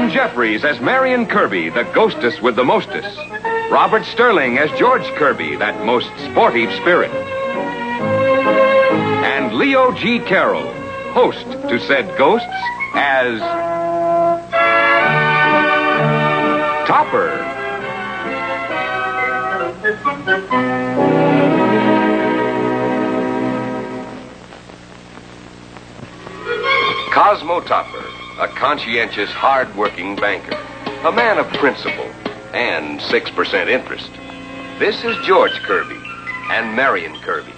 Joan Jeffries as Marion Kirby, the ghostess with the mostess. Robert Sterling as George Kirby, that most sportive spirit. And Leo G. Carroll, host to said ghosts, as Topper. Cosmo Topper, a conscientious, hard-working banker, a man of principle, and 6% interest. This is George Kirby and Marion Kirby.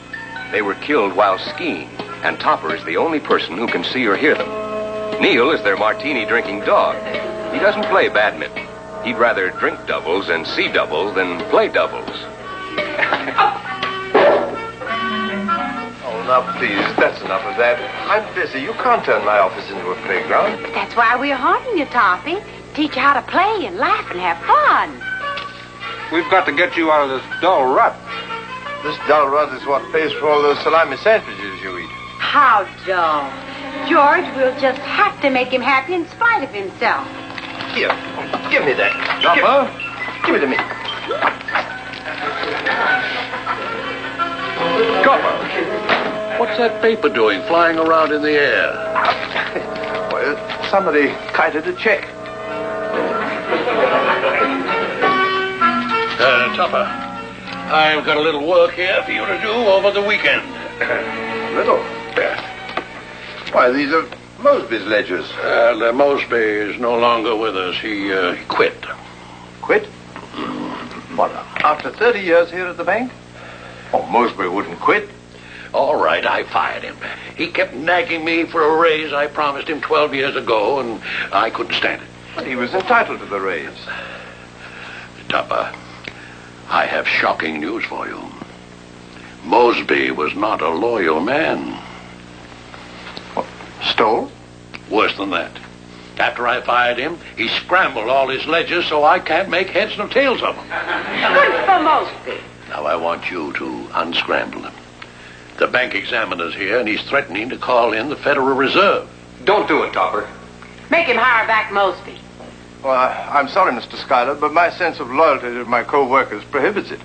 They were killed while skiing, and Topper is the only person who can see or hear them. Neil is their martini-drinking dog. He doesn't play badminton. He'd rather drink doubles and see doubles than play doubles. Oh, now, please, that's enough of that. I'm busy. You can't turn my office into a playground. But that's why we're haunting you, Toppy. Teach you how to play and laugh and have fun. We've got to get you out of this dull rut. This dull rut is what pays for all those salami sandwiches you eat. How dull. George, we'll just have to make him happy in spite of himself. Here, give me that. Topper? Give it to me. Topper, what's that paper doing flying around in the air? Well, somebody kited a check. Topper, I've got a little work here for you to do over the weekend. Little? Why, these are Mosby's ledgers. Mosby is no longer with us. He quit. Quit? What, after 30 years here at the bank? Oh, Mosby wouldn't quit. All right, I fired him. He kept nagging me for a raise I promised him 12 years ago, and I couldn't stand it. But he was entitled to the raise. Topper, I have shocking news for you. Mosby was not a loyal man. What, stole? Worse than that. After I fired him, he scrambled all his ledgers so I can't make heads nor tails of them. Good for Mosby. Now I want you to unscramble them. The bank examiner's here, and he's threatening to call in the Federal Reserve. Don't do it, Topper. Make him hire back Mosby. Well, I'm sorry, Mr. Schuyler, but my sense of loyalty to my co-workers prohibits it.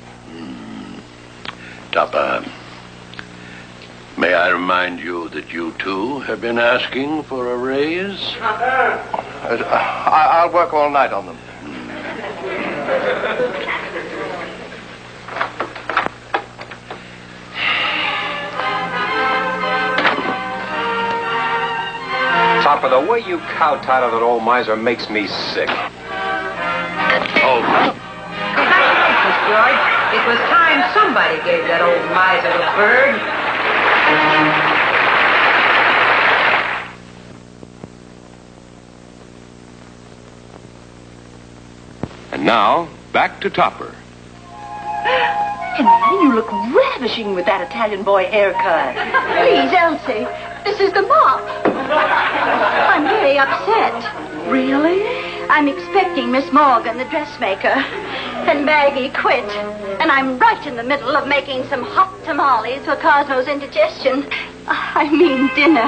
Topper, may I remind you that you, too, have been asking for a raise? I'll work all night on them. Topper, the way you kowtow to that old miser makes me sick. Oh, Congratulations, George. It was time somebody gave that old miser a bird. And now, back to Topper. Henry, you look ravishing with that Italian boy haircut. Please, Elsie, this is the mop. I'm very upset. Really? I'm expecting Miss Morgan, the dressmaker, and Maggie quit. And I'm right in the middle of making some hot tamales for Cosmo's indigestion. I mean dinner.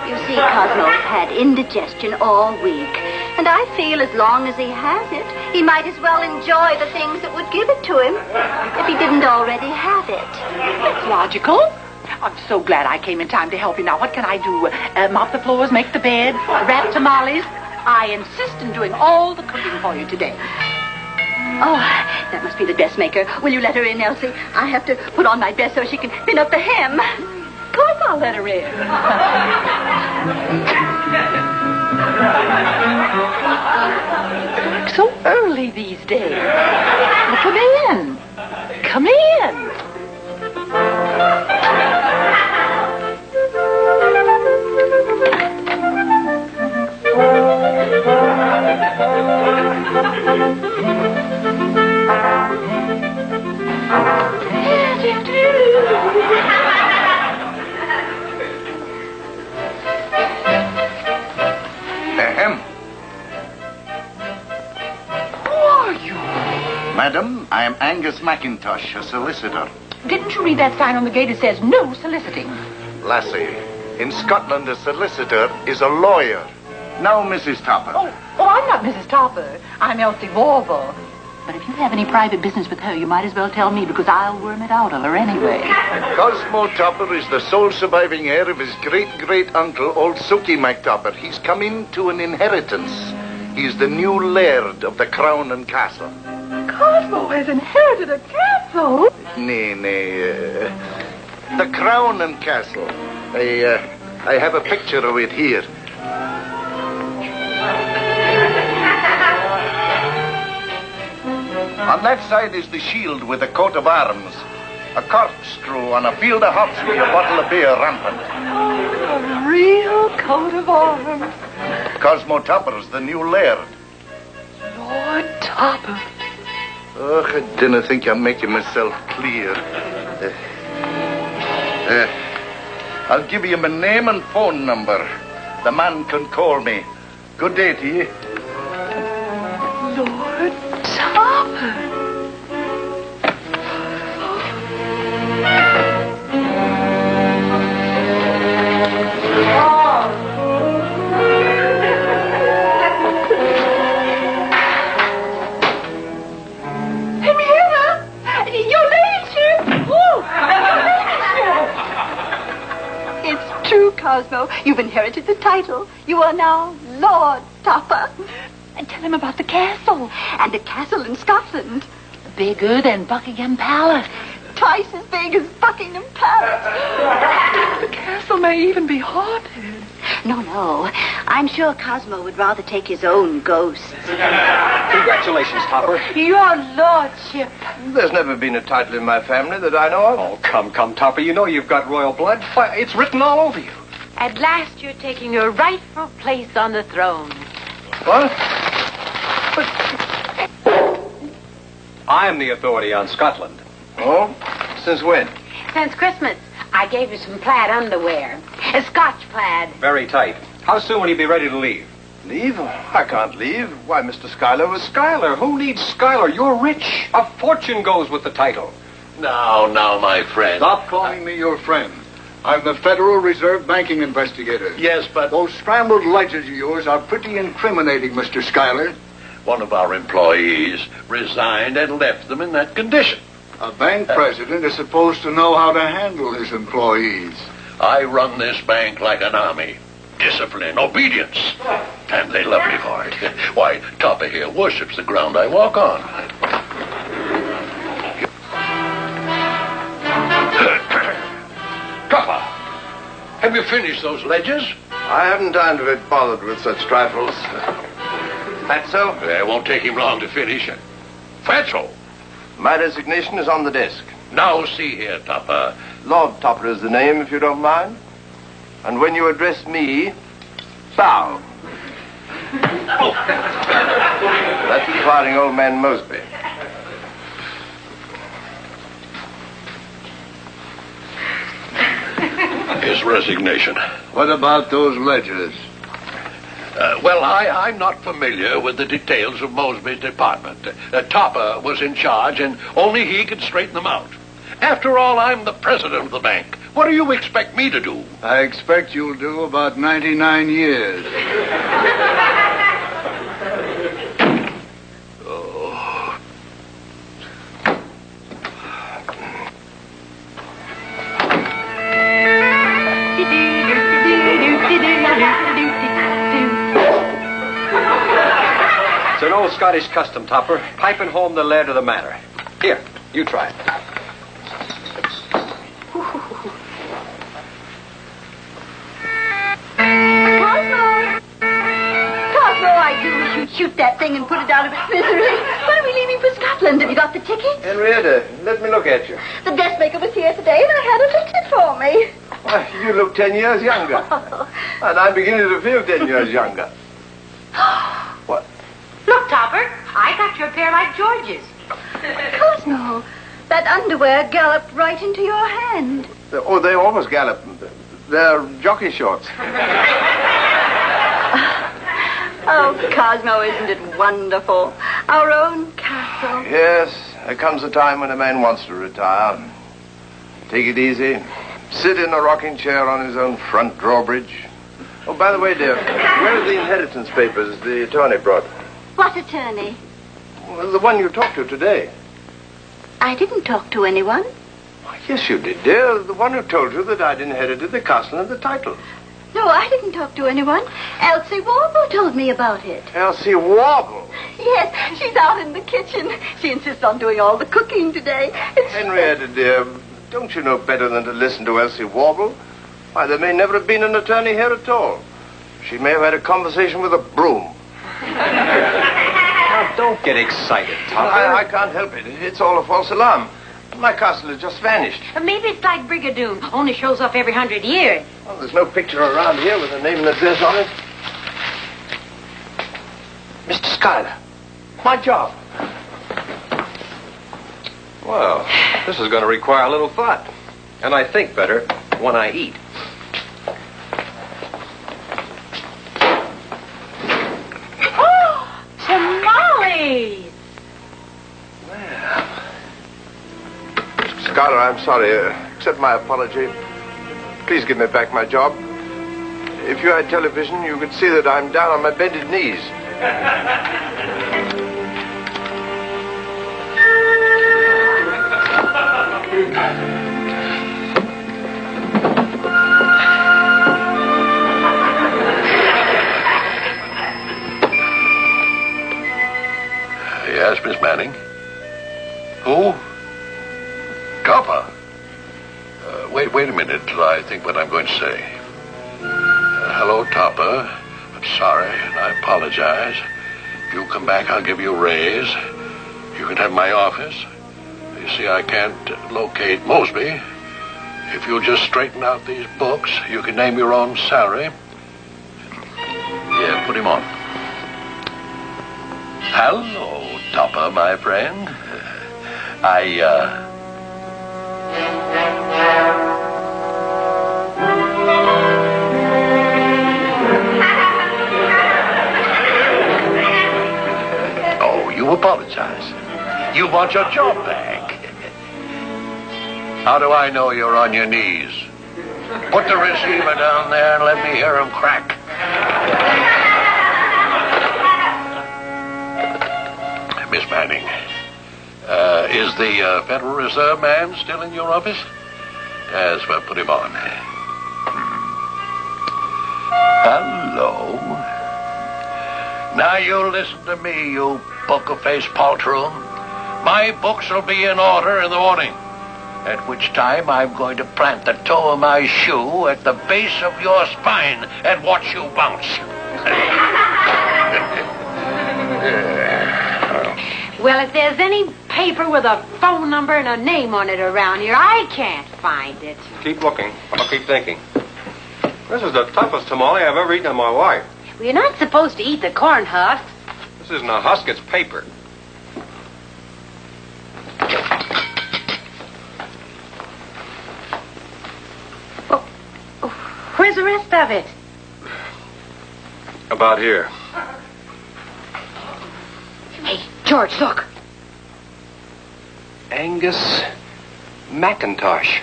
You see, Cosmo's had indigestion all week. And I feel as long as he has it, he might as well enjoy the things that would give it to him, if he didn't already have it. That's logical. I'm so glad I came in time to help you. Now, what can I do? Mop the floors, make the bed, wrap tamales? I insist on doing all the cooking for you today. Oh, that must be the dressmaker. Will you let her in, Elsie? I have to put on my dress so she can pin up the hem. Of course I'll let her in. So early these days. Well, come in. Come in. Madam, I am Angus McIntosh, a solicitor. Didn't you read that sign on the gate? It says no soliciting. Lassie, in Scotland, a solicitor is a lawyer. Now, Mrs. Topper. Oh, I'm not Mrs. Topper. I'm Elsie Warble. But if you have any private business with her, you might as well tell me, because I'll worm it out of her anyway. Cosmo Topper is the sole surviving heir of his great-great-uncle, old Sookie MacTopper. He's come into an inheritance. He's the new laird of the Crown and Castle. Cosmo has inherited a castle. Nay. The Crown and Castle. I have a picture of it here. On that side is the shield with a coat of arms, a corkscrew on a field of hops with a bottle of beer rampant. A real coat of arms. Cosmo Topper's the new laird. Lord Topper. Oh, I didn't think I'm making myself clear. I'll give you my name and phone number. The man can call me. Good day to you. Lord Topper. Henrietta! Your ladyship! Oh, your ladyship! It's true, Cosmo. You've inherited the title. You are now Lord Topper. And tell him about the castle. And a castle in Scotland. Bigger than Buckingham Palace. Twice as big as Buckingham Palace. The castle may even be haunted. No. I'm sure Cosmo would rather take his own ghosts. Congratulations, Topper. Your lordship. There's never been a title in my family that I know of. Oh, come, Topper. You know you've got royal blood. It's written all over you. At last you're taking your rightful place on the throne. What? I'm the authority on Scotland. Oh? Since when? Since Christmas, I gave you some plaid underwear. A Scotch plaid. Very tight. How soon will you be ready to leave? Leave? I can't leave. Why, Mr. Schuyler was... Schuyler? Who needs Schuyler? You're rich. A fortune goes with the title. Now, my friend. Stop calling me your friend. I'm the Federal Reserve banking investigator. Yes, but Those scrambled ledgers of yours are pretty incriminating, Mr. Schuyler. one of our employees resigned and left them in that condition. A bank president is supposed to know how to handle his employees. I run this bank like an army. Discipline, obedience. And they love me for it. Why, Topper here worships the ground I walk on. Topper, have you finished those ledgers? I haven't time to be bothered with such trifles. Fatso? It won't take him long to finish. Fatso. My resignation is on the desk. Now, see here, Topper. Lord Topper is the name, if you don't mind. And when you address me, bow. That's inquiring old man Mosby. His resignation. What about those ledgers? Well, I'm not familiar with the details of Mosby's department. Topper was in charge, and only he could straighten them out. After all, I'm the president of the bank. What do you expect me to do? I expect you'll do about 99 years. Oh. It's an old Scottish custom, Topper. Piping home the laird of the manor. Here, you try it. Cosmo, I do wish you'd shoot that thing and put it out of its misery. When are we leaving for Scotland? Have you got the ticket? Henrietta, let me look at you. The dressmaker was here today and I had her looked it for me. Why, you look 10 years younger. And I'm beginning to feel 10 years younger. What? Look, Topper, I got your pair like George's. Cosmo, that underwear galloped right into your hand. Oh, they almost gallop. They're jockey shorts. Oh, Cosmo, isn't it wonderful? Our own castle. Yes, there comes a time when a man wants to retire. Take it easy. Sit in a rocking chair on his own front drawbridge. Oh, by the way, dear, where are the inheritance papers the attorney brought? What attorney? Well, the one you talked to today. I didn't talk to anyone. Yes, you did, dear. The one who told you that I'd inherited the castle and the title. No, I didn't talk to anyone. Elsie Warble told me about it. Elsie Warble? Yes, she's out in the kitchen. She insists on doing all the cooking today. Henrietta, dear, don't you know better than to listen to Elsie Warble? Why, there may never have been an attorney here at all. She may have had a conversation with a broom. Now, don't get excited, Topper. I can't help it. It's all a false alarm. My castle has just vanished. Maybe it's like Brigadoon, only shows up every 100 years. Well, there's no picture around here with a name and address on it. Mr. Schuyler, my job. Well, this is going to require a little thought. And I think better when I eat. Oh, tamales! Schuyler, I'm sorry. Accept my apology. Please give me back my job. If you had television, you could see that I'm down on my bended knees. Yes, Miss Manning. Who? Topper. Wait a minute till I think what I'm going to say. Hello, Topper. I'm sorry, and I apologize. If you come back, I'll give you a raise. You can have my office. You see, I can't locate Mosby. If you'll just straighten out these books, you can name your own salary. Yeah, put him on. Hello, Topper, my friend. Oh, you apologize. You want your job back. How do I know you're on your knees? Put the receiver down there and let me hear him crack. Miss Manning, is the Federal Reserve man still in your office? Yes, well, put him on. Hello. Now you listen to me, you poker-faced poltroon. My books will be in order in the morning, at which time I'm going to plant the toe of my shoe at the base of your spine and watch you bounce. Well, if there's any paper with a phone number and a name on it around here, I can't find it. Keep looking. I'll keep thinking. This is the toughest tamale I've ever eaten in my life. Well, you're not supposed to eat the corn husk. This isn't a husk, it's paper. Where's the rest of it? About here. Hey, George, look. Angus McIntosh.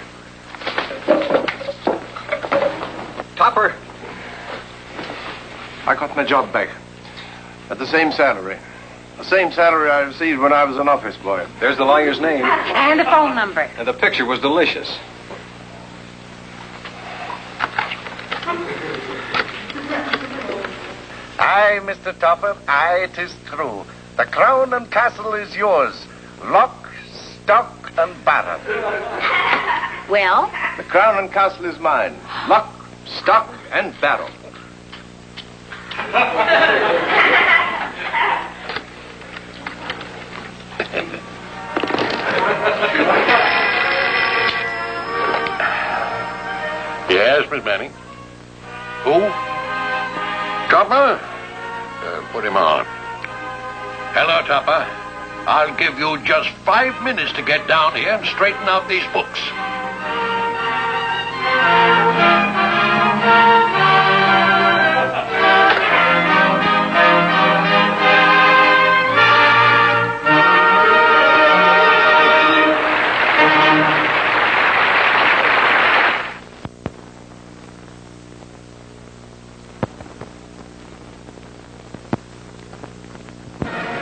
Topper. I got my job back. At the same salary. The same salary I received when I was an office boy. There's the lawyer's name. And the phone number. And the picture was delicious. Aye, Mr. Topper, aye, 'tis true. The crown and castle is yours. Lock, stock, and barrel. Well? The crown and castle is mine. Lock, stock, and barrel. Yes, Miss Manning. Who? Topper? Put him on. Hello, Topper. I'll give you just 5 minutes to get down here and straighten out these books.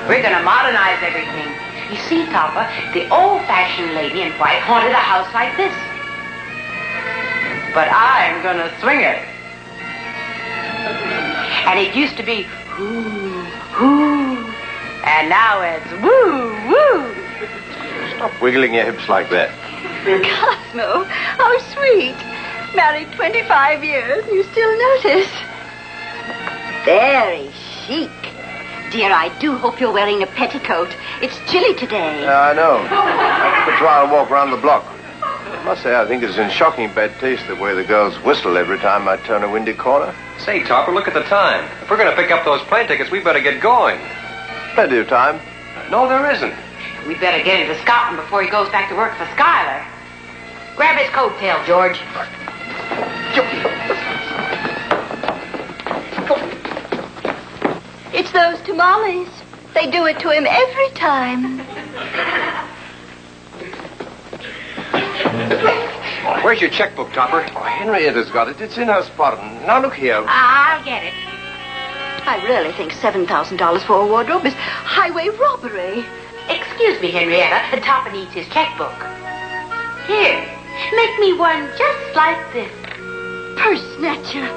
We're going to modernize everything. You see, Topper, the old-fashioned lady in white haunted a house like this. But I'm going to swing it. And it used to be whoo, whoo. And now it's woo, woo. Stop wiggling your hips like that. Cosmo, how sweet. Married 25 years, you still notice. Very chic. Dear, I do hope you're wearing a petticoat. It's chilly today. Yeah, I know. But try and walk around the block. I must say, I think it's in shocking bad taste the way the girls whistle every time I turn a windy corner. Say, Topper, look at the time. If we're going to pick up those plane tickets, we better get going. Plenty of time. No, there isn't. We better get into Scotland before he goes back to work for Schuyler. Grab his coattail, George. It's those tamales. They do it to him every time. Where's your checkbook, Topper? Oh, Henrietta's got it. It's in her spot. Now, look here. I'll get it. I really think $7,000 for a wardrobe is highway robbery. Excuse me, Henrietta. Topper needs his checkbook. Here, make me one just like this. Purse snatcher.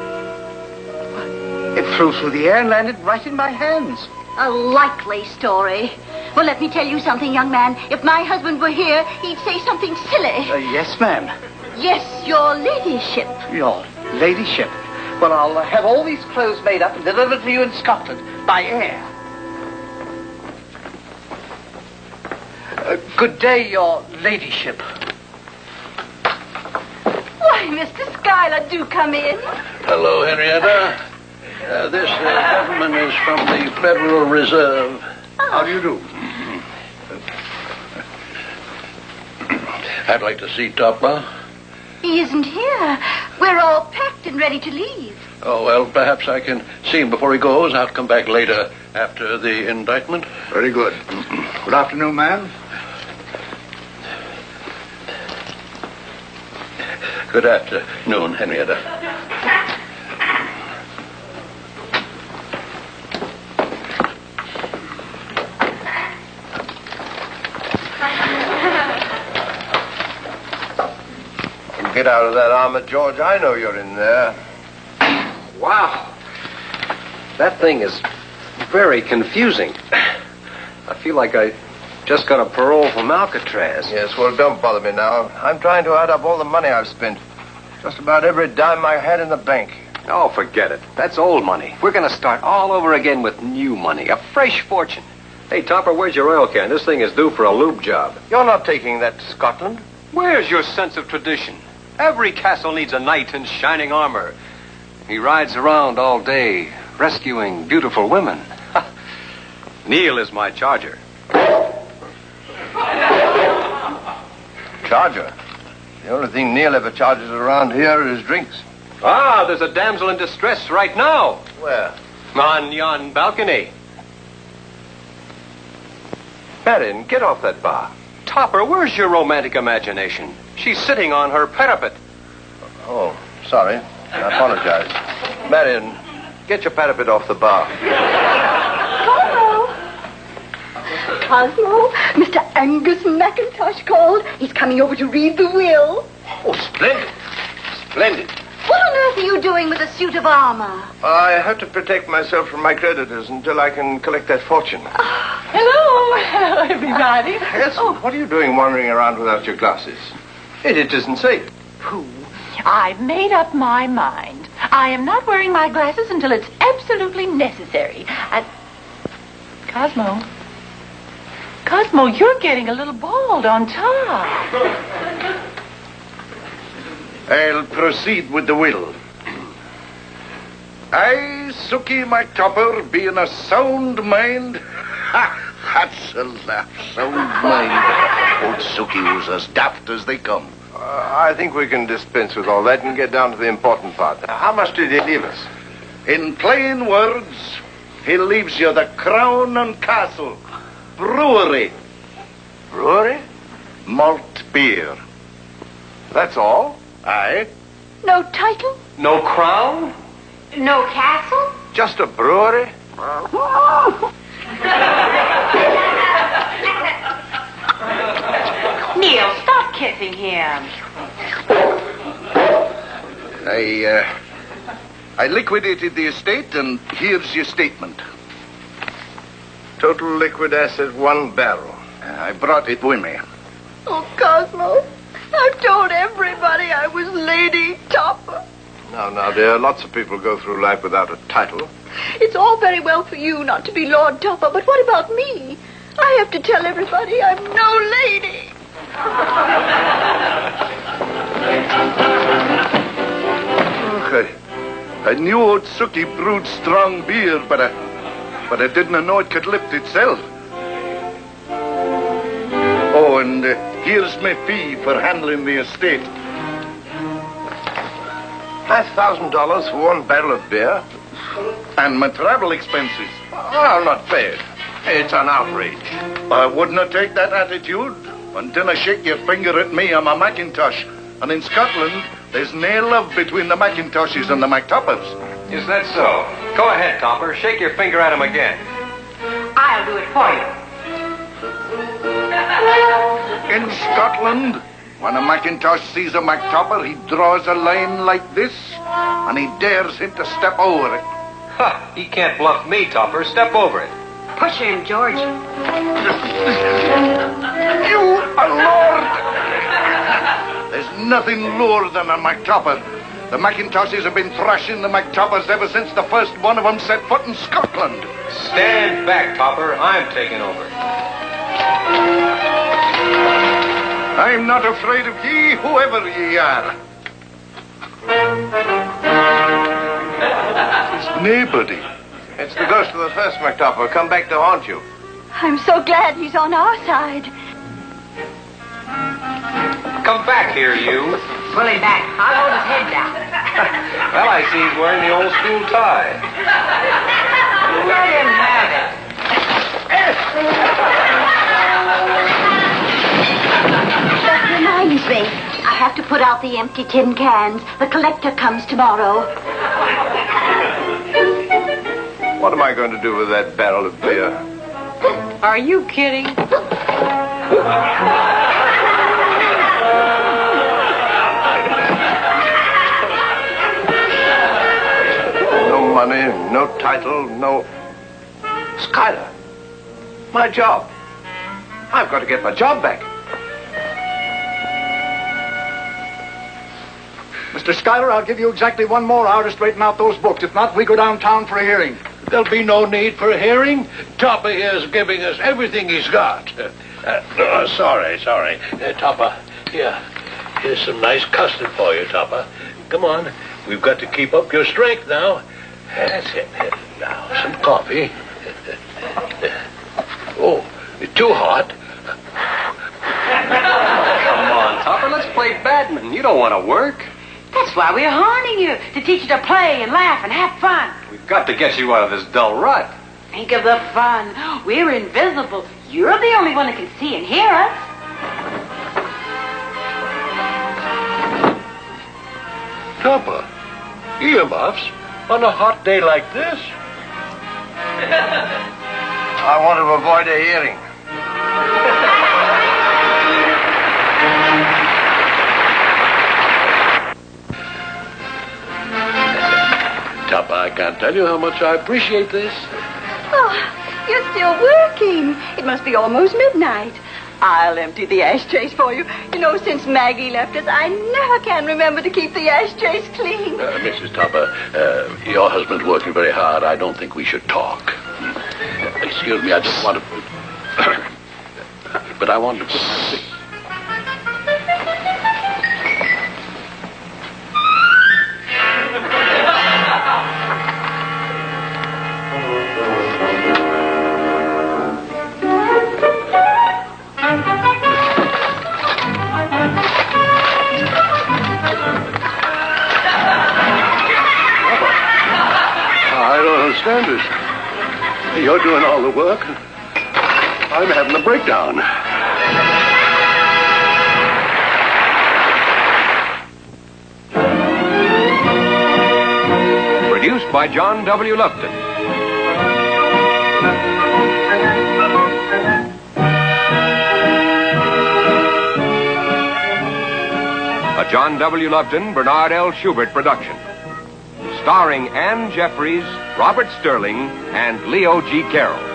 It flew through the air and landed right in my hands. A likely story. Well, let me tell you something, young man. If my husband were here, he'd say something silly. Yes, ma'am. Yes, your ladyship. Your ladyship. Well, I'll have all these clothes made up and delivered to you in Scotland by air. Good day, your ladyship. Why, Mr. Schuyler, do come in. Hello, Henrietta. This gentleman is from the Federal Reserve. How do you do? I'd like to see Topper. He isn't here. We're all packed and ready to leave. Oh, well, perhaps I can see him before he goes. I'll come back later after the indictment. Very good. Good afternoon, ma'am. Good afternoon, Henrietta. Get out of that armor, George. I know you're in there. Wow. That thing is very confusing. I feel like I just got a parole from Alcatraz. Yes, well, don't bother me now. I'm trying to add up all the money I've spent. Just about every dime I had in the bank. Oh, forget it. That's old money. We're going to start all over again with new money. A fresh fortune. Hey, Topper, where's your oil can? This thing is due for a lube job. You're not taking that to Scotland? Where's your sense of tradition? Every castle needs a knight in shining armor. He rides around all day, rescuing beautiful women. Neil is my charger. Charger? The only thing Neil ever charges around here is drinks. Ah, there's a damsel in distress right now. Where? On yon balcony. Marion, get off that bar. Topper, where's your romantic imagination? She's sitting on her parapet. Oh, sorry. I apologize. Marion, get your parapet off the bar. Cosmo, Mr. Angus McIntosh called. He's coming over to read the will. Oh, splendid. Splendid. What on earth are you doing with a suit of armor? I have to protect myself from my creditors until I can collect that fortune. Hello. Hello, everybody. Yes, what are you doing wandering around without your glasses? It isn't safe. Pooh. I've made up my mind. I am not wearing my glasses until it's absolutely necessary. And Cosmo, you're getting a little bald on top. I'll proceed with the will. I, Sookie McTopper, being a sound mind... Ha! That's a laugh. Sound mind. Old Sookie was as daft as they come. I think we can dispense with all that and get down to the important part. How much did he leave us? In plain words, he leaves you the Crown and Castle Brewery. Brewery? Malt beer. That's all? Aye. No title? No crown? No castle? Just a brewery? Neil, stop kissing him. I liquidated the estate, and here's your statement. Total liquid asset, 1 barrel. I brought it with me. Oh, Cosmo, I've told everybody I was Lady Topper. Now, dear, lots of people go through life without a title. It's all very well for you not to be Lord Topper, but what about me? I have to tell everybody I'm no lady. Look, I knew Otsuki brewed strong beer, but I didn't know it could lift itself. Oh, and here's my fee for handling the estate. $5,000 for 1 barrel of beer? And my travel expenses. I'll not pay it. It's an outrage. I wouldn't take that attitude. And dinna shake your finger at me, I'm a Macintosh. And in Scotland, there's no love between the Macintoshes and the MacToppers. Is that so? Go ahead, Topper. Shake your finger at him again. I'll do it for you. In Scotland, when a Macintosh sees a MacTopper, he draws a line like this, and he dares him to step over it. Ha! He can't bluff me, Topper. Step over it. Push him, George. You are lord! There's nothing lower than a MacTopper. The Macintoshes have been thrashing the MacToppers ever since the first one of them set foot in Scotland. Stand back, Topper. I'm taking over. I'm not afraid of ye, whoever ye are. It's nobody. It's the ghost of the first MacTopper come back to haunt you. I'm so glad he's on our side. Come back here, you. Pull him back. I'll hold his head down. Well, I see he's wearing the old school tie. Let him have it. That reminds me. I have to put out the empty tin cans. The collector comes tomorrow. What am I going to do with that barrel of beer? Are you kidding? No money, no title, no... Skylar, my job. I've got to get my job back. Mr. Schuyler, I'll give you exactly 1 more hour to straighten out those books. If not, we go downtown for a hearing. There'll be no need for a hearing. Topper here's giving us everything he's got. Sorry. Topper, here's some nice custard for you, Topper. Come on. We've got to keep up your strength now. That's it. Now, some coffee. Oh, too hot. Come on, Topper. Let's play badminton. You don't want to work. That's why we're haunting you, to teach you to play and laugh and have fun. We've got to get you out of this dull rut. Think of the fun. We're invisible. You're the only one that can see and hear us. Topper, earmuffs on a hot day like this? I want to avoid a hearing. Topper, I can't tell you how much I appreciate this. Oh, you're still working. It must be almost midnight. I'll empty the ashtrays for you. You know, since Maggie left us, I never can remember to keep the ashtrays clean. Mrs. Topper, your husband's working very hard. I don't think we should talk. Excuse me, I just want to... but I want to put my thing... You're doing all the work. I'm having a breakdown. Produced by John W. Lupton. A John W. Loveton, Bernard L. Schubert production. Starring Ann Jeffries, Robert Sterling, and Leo G. Carroll.